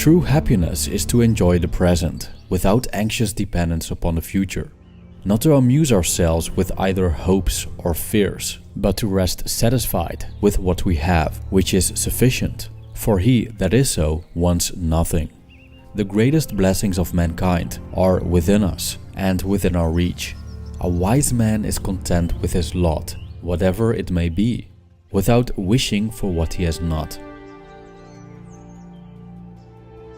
True happiness is to enjoy the present, without anxious dependence upon the future. Not to amuse ourselves with either hopes or fears, but to rest satisfied with what we have, which is sufficient. For he that is so wants nothing. The greatest blessings of mankind are within us and within our reach. A wise man is content with his lot, whatever it may be, without wishing for what he has not.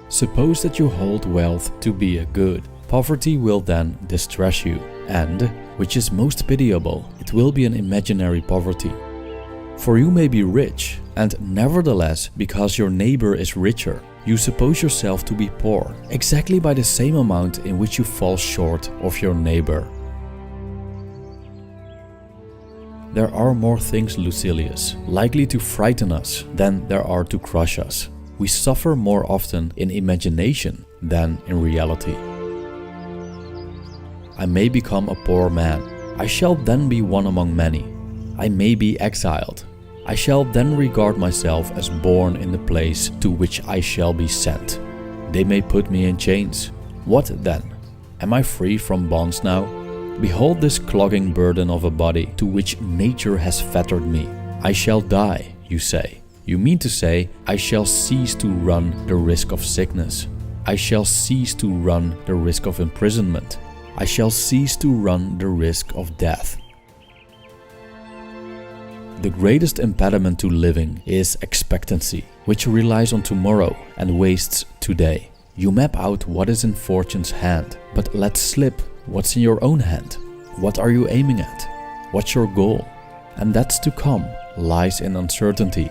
Suppose that you hold wealth to be a good. Poverty will then distress you, and, which is most pitiable, it will be an imaginary poverty. For you may be rich, and nevertheless, because your neighbor is richer, you suppose yourself to be poor, exactly by the same amount in which you fall short of your neighbor. There are more things, Lucilius, likely to frighten us than there are to crush us. We suffer more often in imagination than in reality. I may become a poor man. I shall then be one among many. I may be exiled. I shall then regard myself as born in the place to which I shall be sent. They may put me in chains. What then? Am I free from bonds now? Behold this clogging burden of a body to which nature has fettered me. I shall die, you say. You mean to say, I shall cease to run the risk of sickness. I shall cease to run the risk of imprisonment. I shall cease to run the risk of death. The greatest impediment to living is expectancy, which relies on tomorrow and wastes today. You map out what is in fortune's hand, but let slip what's in your own hand. What are you aiming at? What's your goal? And that's to come lies in uncertainty.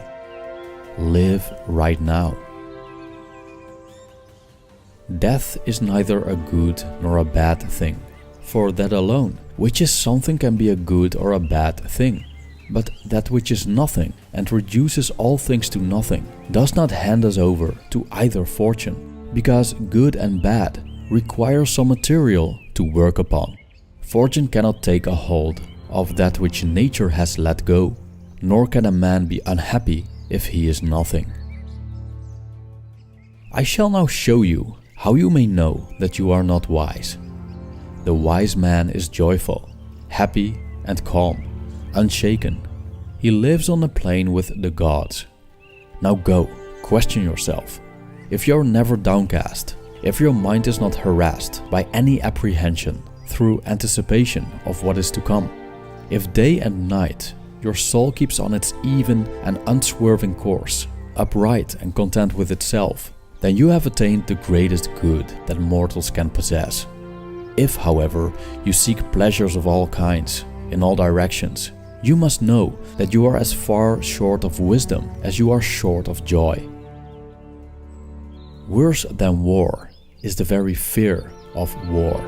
Live right now. Death is neither a good nor a bad thing. For that alone, which is something can be a good or a bad thing. But that which is nothing and reduces all things to nothing does not hand us over to either fortune, because good and bad require some material to work upon. Fortune cannot take a hold of that which nature has let go, nor can a man be unhappy if he is nothing. I shall now show you how you may know that you are not wise. The wise man is joyful, happy and calm, unshaken. He lives on a plane with the gods. Now go, question yourself. If you are never downcast, if your mind is not harassed by any apprehension through anticipation of what is to come, if day and night your soul keeps on its even and unswerving course, upright and content with itself, then you have attained the greatest good that mortals can possess. If, however, you seek pleasures of all kinds, in all directions, you must know that you are as far short of wisdom as you are short of joy. Worse than war is the very fear of war.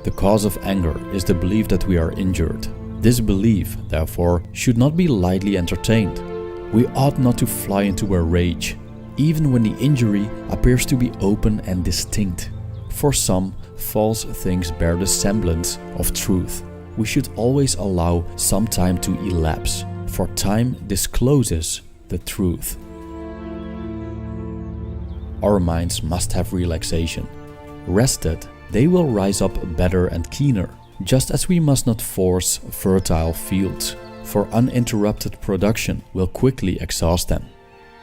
The cause of anger is the belief that we are injured. This belief, therefore, should not be lightly entertained. We ought not to fly into a rage, even when the injury appears to be open and distinct. For some, false things bear the semblance of truth. We should always allow some time to elapse, for time discloses the truth. Our minds must have relaxation. Rested, they will rise up better and keener, just as we must not force fertile fields, for uninterrupted production will quickly exhaust them.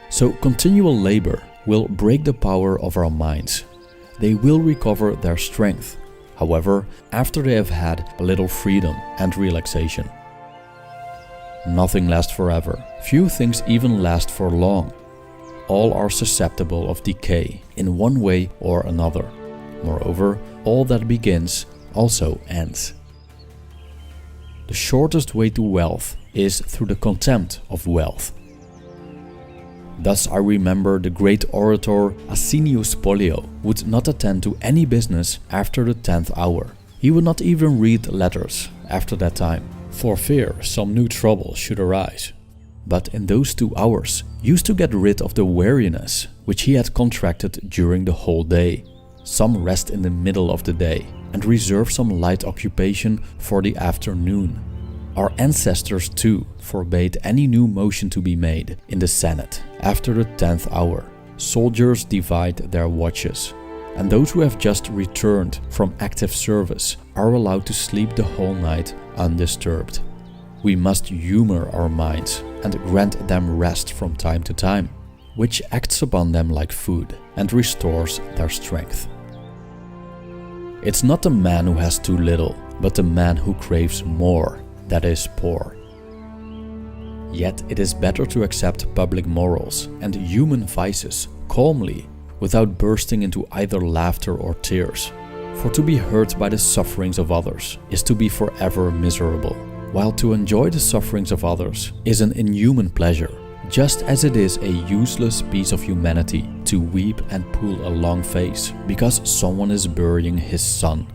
So continual labor will break the power of our minds. They will recover their strength, however, after they have had a little freedom and relaxation. Nothing lasts forever. Few things even last for long. All are susceptible of decay in one way or another. Moreover, all that begins also ends. The shortest way to wealth is through the contempt of wealth. Thus I remember the great orator Asinius Pollio would not attend to any business after the 10th hour. He would not even read letters after that time, for fear some new trouble should arise. But in those 2 hours, used to get rid of the weariness which he had contracted during the whole day. Some rest in the middle of the day and reserve some light occupation for the afternoon. Our ancestors too forbade any new motion to be made in the Senate after the 10th hour. Soldiers divide their watches, and those who have just returned from active service are allowed to sleep the whole night undisturbed. We must humor our minds and grant them rest from time to time, which acts upon them like food and restores their strength. It's not the man who has too little, but the man who craves more that is poor. Yet it is better to accept public morals and human vices calmly without bursting into either laughter or tears. For to be hurt by the sufferings of others is to be forever miserable, while to enjoy the sufferings of others is an inhuman pleasure, just as it is a useless piece of humanity to weep and pull a long face because someone is burying his son.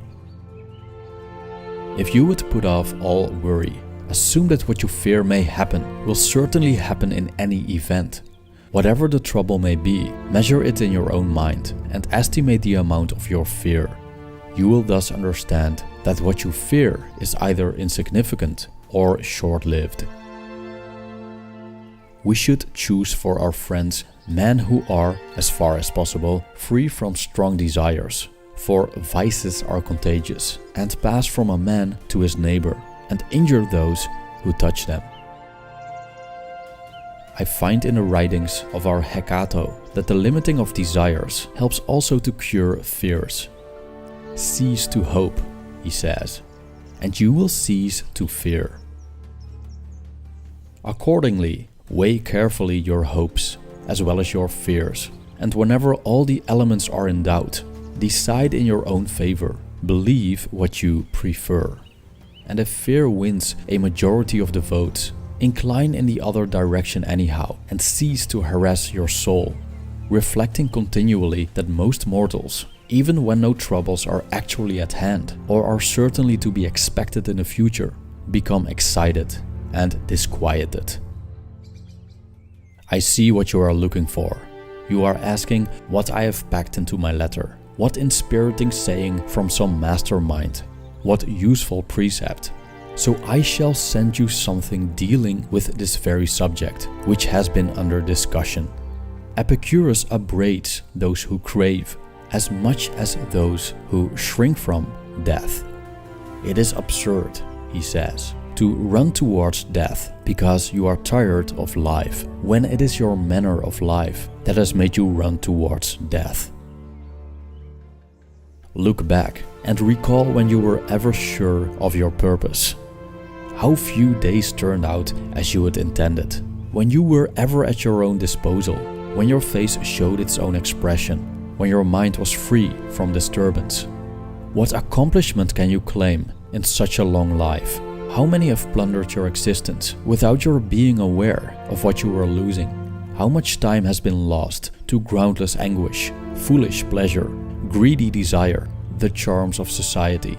If you would put off all worry, assume that what you fear may happen will certainly happen in any event. Whatever the trouble may be, measure it in your own mind and estimate the amount of your fear. You will thus understand that what you fear is either insignificant or short-lived. We should choose for our friends men who are, as far as possible, free from strong desires. For vices are contagious and pass from a man to his neighbor and injure those who touch them. I find in the writings of our Hecato that the limiting of desires helps also to cure fears. Cease to hope, he says, and you will cease to fear. Accordingly, weigh carefully your hopes as well as your fears, and whenever all the elements are in doubt, decide in your own favor, believe what you prefer. And if fear wins a majority of the votes, incline in the other direction anyhow and cease to harass your soul, reflecting continually that most mortals, even when no troubles are actually at hand or are certainly to be expected in the future, become excited and disquieted. I see what you are looking for. You are asking what I have packed into my letter. What inspiriting saying from some mastermind, what useful precept. So I shall send you something dealing with this very subject, which has been under discussion. Epicurus upbraids those who crave as much as those who shrink from death. It is absurd, he says, to run towards death because you are tired of life, when it is your manner of life that has made you run towards death. Look back and recall when you were ever sure of your purpose. How few days turned out as you had intended, when you were ever at your own disposal, when your face showed its own expression, when your mind was free from disturbance. What accomplishment can you claim in such a long life? How many have plundered your existence without your being aware of what you were losing? How much time has been lost to groundless anguish, foolish pleasure, greedy desire, the charms of society?